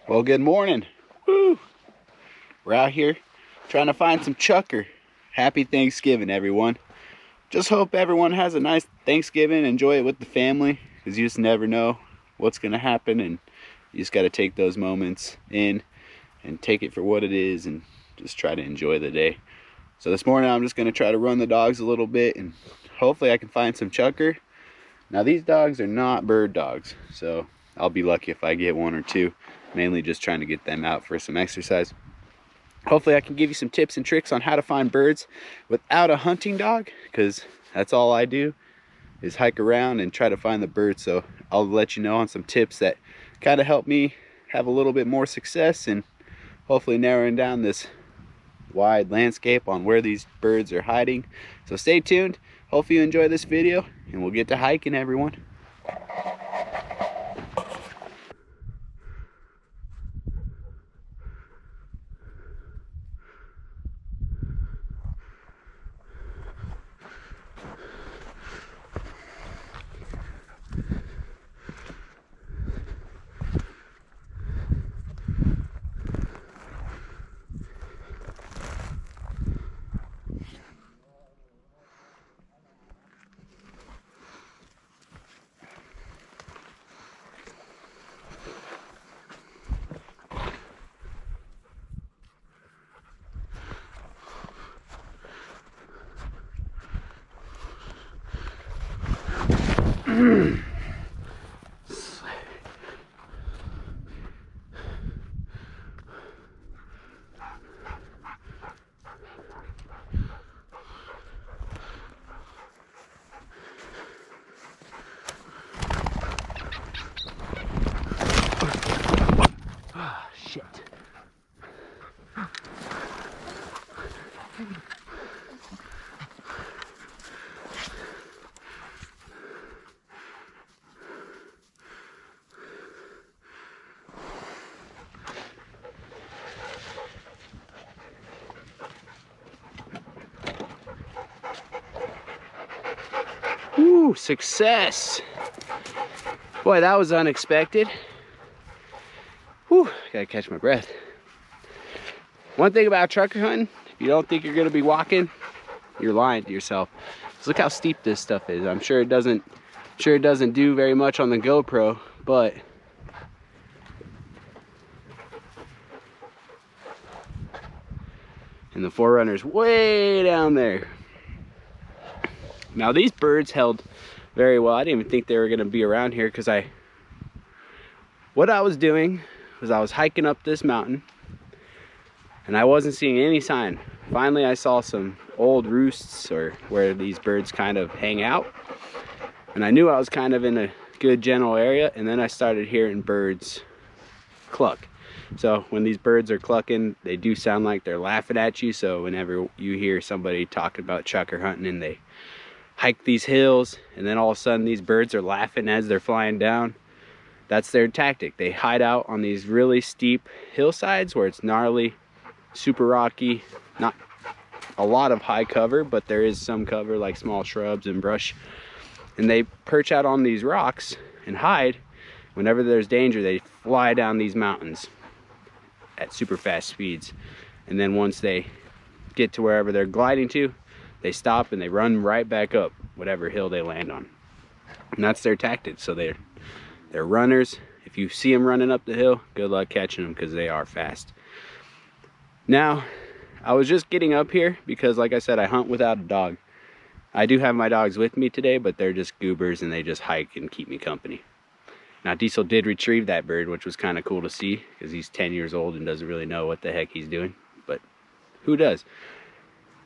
Well, good morning. Woo! We're out here trying to find some chukar. Happy Thanksgiving, everyone. Just hope everyone has a nice Thanksgiving. Enjoy it with the family, because you just never know what's going to happen, and you just got to take those moments in and take it for what it is and just try to enjoy the day. So this morning I'm just going to try to run the dogs a little bit, and hopefully I can find some chukar. Now these dogs are not bird dogs, so I'll be lucky if I get one or two. Mainly just trying to get them out for some exercise. Hopefully I can give you some tips and tricks on how to find birds without a hunting dog, because that's all I do is hike around and try to find the birds. So I'll let you know on some tips that kind of help me have a little bit more success and hopefully narrowing down this wide landscape on where these birds are hiding. So stay tuned. Hopefully you enjoy this video and we'll get to hiking, everyone. Shit. Woo, success. Boy, that was unexpected. Whew, gotta catch my breath. One thing about chukar hunting, if you don't think you're gonna be walking, you're lying to yourself. Just look how steep this stuff is. I'm sure it doesn't do very much on the GoPro, but and the forerunner's way down there. Now these birds held very well. I didn't even think they were gonna be around here, because what I was doing was I was hiking up this mountain and I wasn't seeing any sign. Finally I saw some old roosts, or where these birds kind of hang out, and I knew I was kind of in a good general area, and then I started hearing birds cluck. So when these birds are clucking, they do sound like they're laughing at you. So whenever you hear somebody talking about chukar hunting and they hike these hills and then all of a sudden these birds are laughing as they're flying down, that's their tactic. They hide out on these really steep hillsides where it's gnarly, super rocky, not a lot of high cover, but there is some cover like small shrubs and brush, and they perch out on these rocks and hide. Whenever there's danger, they fly down these mountains at super fast speeds, and then once they get to wherever they're gliding to, they stop and they run right back up whatever hill they land on. And that's their tactic. So they're runners. If you see them running up the hill, good luck catching them, because they are fast. Now, I was just getting up here because, like I said, I hunt without a dog. I do have my dogs with me today, but they're just goobers and they just hike and keep me company. Now, Diesel did retrieve that bird, which was kind of cool to see, because he's 10 years old and doesn't really know what the heck he's doing, but who does?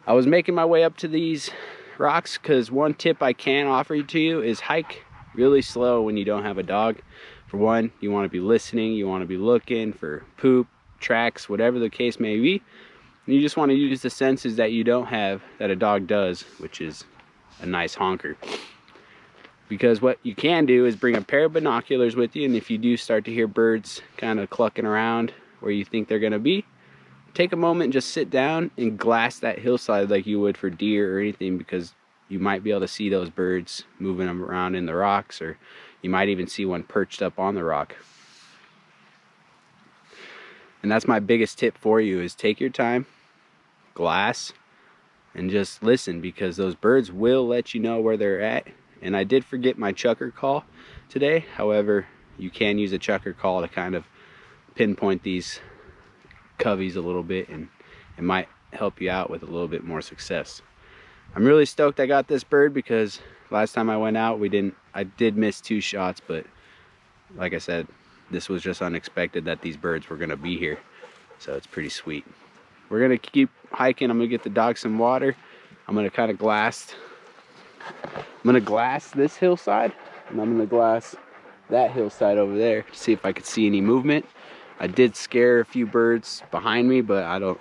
I was making my way up to these rocks because one tip I can offer to you is hike really slow when you don't have a dog. For one, you want to be listening, you want to be looking for poop, tracks, whatever the case may be. And you just want to use the senses that you don't have that a dog does, which is a nice honker. Because what you can do is bring a pair of binoculars with you, and if you do start to hear birds kind of clucking around where you think they're going to be, take a moment and just sit down and glass that hillside like you would for deer or anything, because you might be able to see those birds moving them around in the rocks, or you might even see one perched up on the rock. And that's my biggest tip for you, is take your time, glass, and just listen, because those birds will let you know where they're at. And I did forget my chucker call today. However, you can use a chucker call to kind of pinpoint these coveys a little bit, and it might help you out with a little bit more success. I'm really stoked I got this bird, because last time I went out I did miss 2 shots, but like I said, this was just unexpected that these birds were gonna be here. So it's pretty sweet. We're gonna keep hiking. I'm gonna get the dog some water. I'm gonna kind of glass this hillside, and I'm gonna glass that hillside over there to see if I could see any movement. I did scare a few birds behind me, but I don't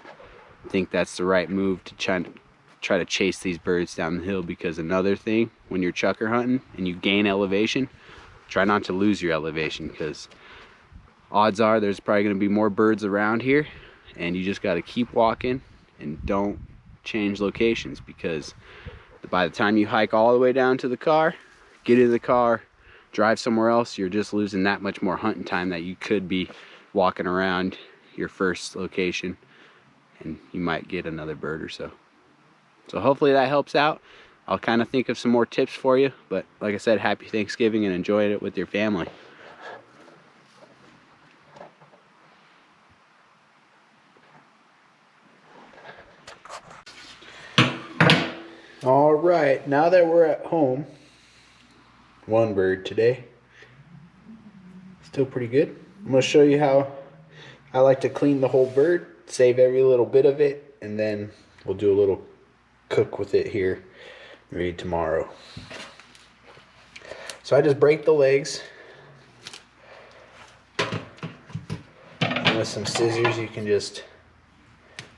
think that's the right move to try to chase these birds down the hill, because another thing, when you're chucker hunting and you gain elevation, try not to lose your elevation, because odds are there's probably going to be more birds around here, and you just got to keep walking and don't change locations, because by the time you hike all the way down to the car, get in the car, drive somewhere else, you're just losing that much more hunting time that you could be walking around your first location, and you might get another bird or so. So hopefully that helps out. I'll kind of think of some more tips for you, but like I said, happy Thanksgiving and enjoy it with your family. All right, now that we're at home, one bird today, still pretty good. I'm gonna show you how I like to clean the whole bird, save every little bit of it, and then we'll do a little cook with it here maybe tomorrow. So I just break the legs, and with some scissors you can just,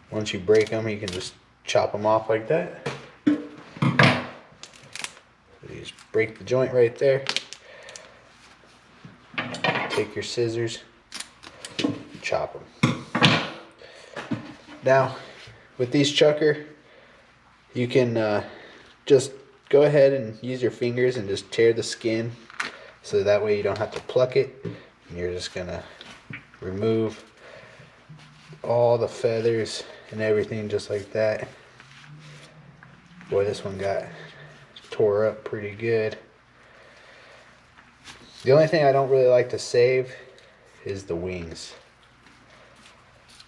once you break them, you can just chop them off like that. You just break the joint right there, take your scissors, chop them. Now with these chucker, you can just go ahead and use your fingers and just tear the skin, so that way you don't have to pluck it, and you're just gonna remove all the feathers and everything just like that. Boy, this one got tore up pretty good. The only thing I don't really like to save is the wings,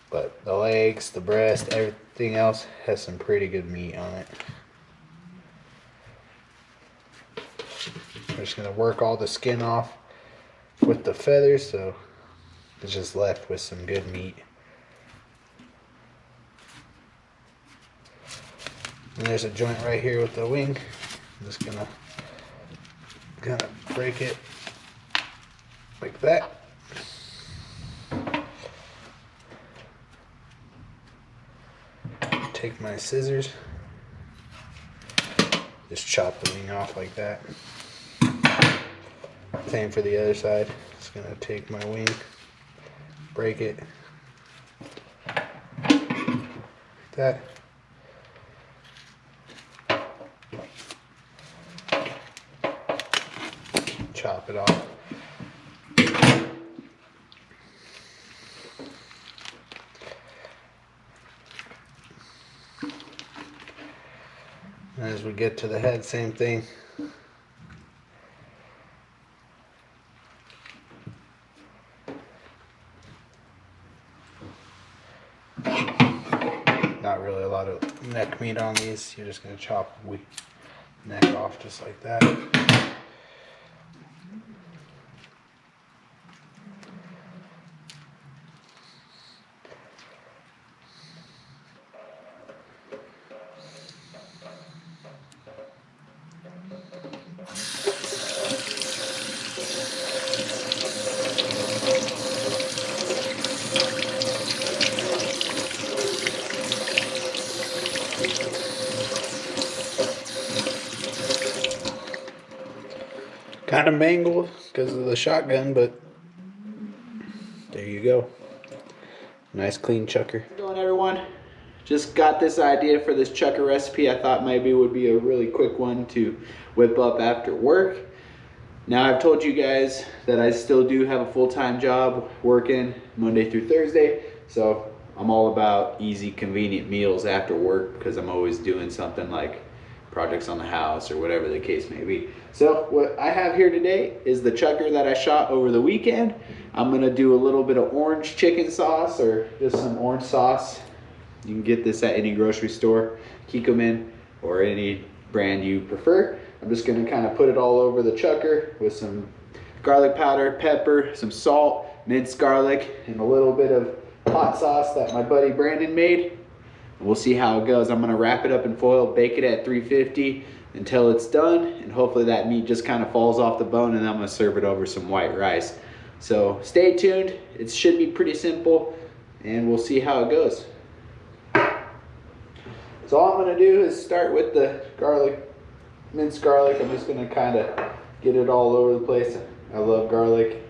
but the legs, the breast, everything else has some pretty good meat on it. I'm just going to work all the skin off with the feathers, so it's just left with some good meat. And there's a joint right here with the wing. I'm just going to kind of break it like that. Take my scissors, just chop the wing off like that. Same for the other side. Just gonna take my wing, break it like that. Chop it off. And as we get to the head, same thing. Not really a lot of neck meat on these. You're just going to chop the neck off just like that. Kind of mangled because of the shotgun, but there you go. Nice clean chucker. How's it going, everyone? Just got this idea for this chucker recipe. I thought maybe it would be a really quick one to whip up after work. Now I've told you guys that I still do have a full-time job working Monday through Thursday. So I'm all about easy, convenient meals after work because I'm always doing something like projects on the house or whatever the case may be. So what I have here today is the Chukar that I shot over the weekend. I'm gonna do a little bit of orange chicken sauce or just some orange sauce. You can get this at any grocery store, Kikkoman, or any brand you prefer. I'm just gonna kind of put it all over the Chukar with some garlic powder, pepper, some salt, minced garlic, and a little bit of hot sauce that my buddy Brandon made. We'll see how it goes. I'm gonna wrap it up in foil, bake it at 350 until it's done, and hopefully that meat just kind of falls off the bone, and then I'm gonna serve it over some white rice. So stay tuned. It should be pretty simple, and we'll see how it goes. So all I'm gonna do is start with the garlic, minced garlic. I'm just gonna kind of get it all over the place. I love garlic.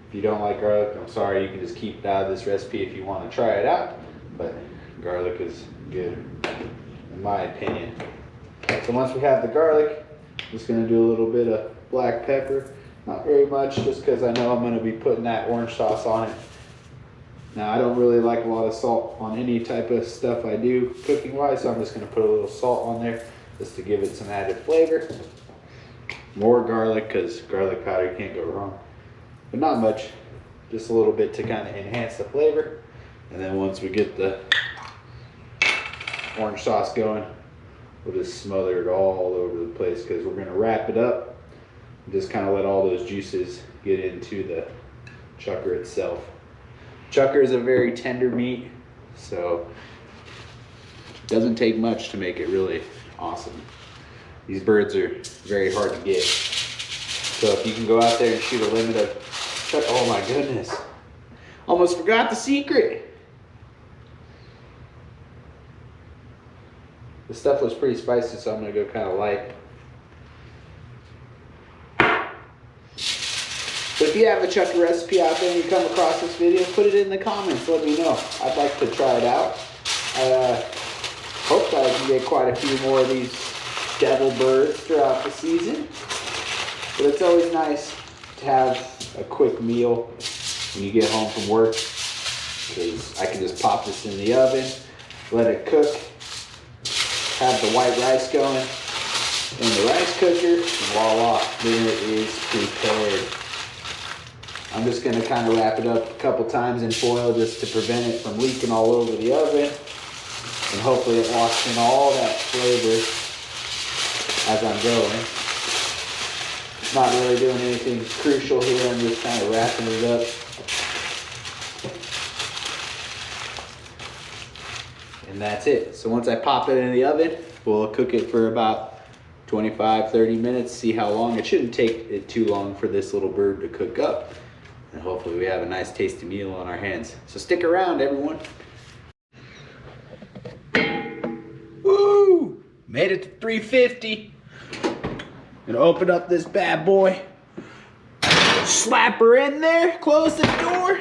If you don't like garlic, I'm sorry, you can just keep it out of this recipe if you want to try it out. But garlic is good, in my opinion. So once we have the garlic, I'm just gonna do a little bit of black pepper. Not very much, just because I know I'm gonna be putting that orange sauce on it. Now, I don't really like a lot of salt on any type of stuff I do cooking wise, so I'm just gonna put a little salt on there just to give it some added flavor. More garlic, because garlic powder, you can't go wrong. But not much, just a little bit to kind of enhance the flavor. And then once we get the orange sauce going, we'll just smother it all over the place because we're gonna wrap it up and just kind of let all those juices get into the Chukar itself. Chukar is a very tender meat, so it doesn't take much to make it really awesome. These birds are very hard to get. So if you can go out there and shoot a limit of Chukar, oh my goodness. Almost forgot the secret. The stuff was pretty spicy, so I'm gonna go kind of light. But if you have a Chukar recipe out there and you come across this video, put it in the comments, let me know. I'd like to try it out. I hope that I can get quite a few more of these devil birds throughout the season. But it's always nice to have a quick meal when you get home from work, because I can just pop this in the oven, let it cook, have the white rice going in the rice cooker, and voila, dinner is prepared. I'm just gonna kind of wrap it up a couple times in foil just to prevent it from leaking all over the oven, and hopefully it locks in all that flavor as I'm going. Not really doing anything crucial here, I'm just kind of wrapping it up. And that's it. So once I pop it in the oven, we'll cook it for about 25-30 minutes, see how long. It shouldn't take it too long for this little bird to cook up. And hopefully we have a nice tasty meal on our hands. So stick around, everyone. Woo! Made it to 350. Gonna open up this bad boy. Slap her in there, close the door.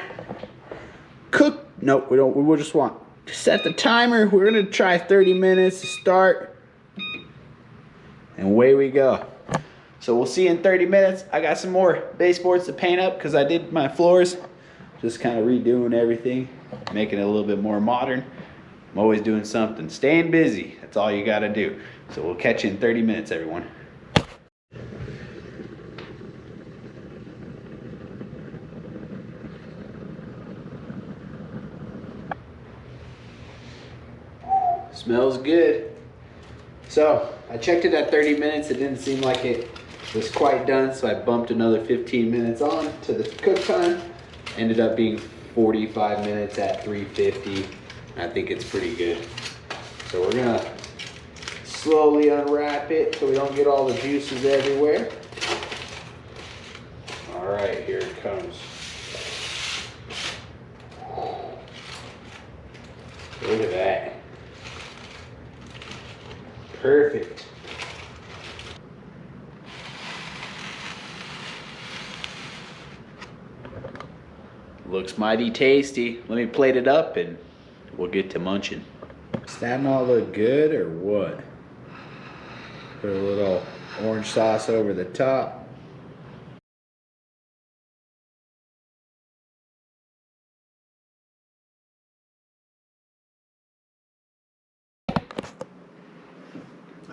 Cook, nope, we don't, we will just want to set the timer. We're gonna try 30 minutes to start. And away we go. So we'll see you in 30 minutes. I got some more baseboards to paint up because I did my floors. Just kind of redoing everything, making it a little bit more modern. I'm always doing something. Staying busy, that's all you gotta do. So we'll catch you in 30 minutes, everyone. Smells good. So I checked it at 30 minutes. It didn't seem like it was quite done, so I bumped another 15 minutes on to the cook time. Ended up being 45 minutes at 350. I think it's pretty good. So we're gonna slowly unwrap it so we don't get all the juices everywhere. All right, here it comes. Look at that. Perfect. Looks mighty tasty. Let me plate it up and we'll get to munching. Does that not look good or what? Put a little orange sauce over the top.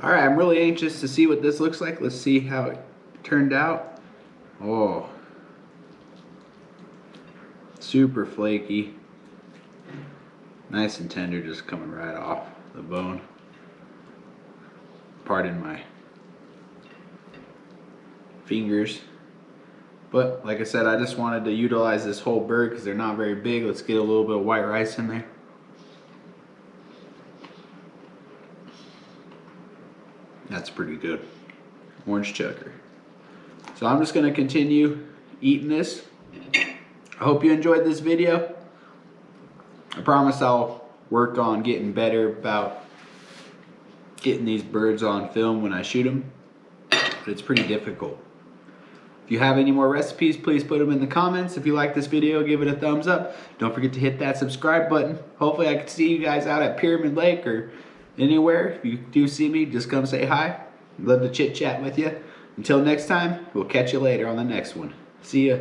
All right, I'm really anxious to see what this looks like. Let's see how it turned out. Oh, super flaky. Nice and tender, just coming right off the bone. Pardon my fingers. But like I said, I just wanted to utilize this whole bird because they're not very big. Let's get a little bit of white rice in there. That's pretty good. Orange chukar. So I'm just going to continue eating this. I hope you enjoyed this video. I promise I'll work on getting better about getting these birds on film when I shoot them. But it's pretty difficult. If you have any more recipes, please put them in the comments. If you like this video, give it a thumbs up. Don't forget to hit that subscribe button. Hopefully I can see you guys out at Pyramid Lake or anywhere. If you do see me, just come say hi. I'd love to chit chat with you. Until next time, we'll catch you later on the next one. See ya.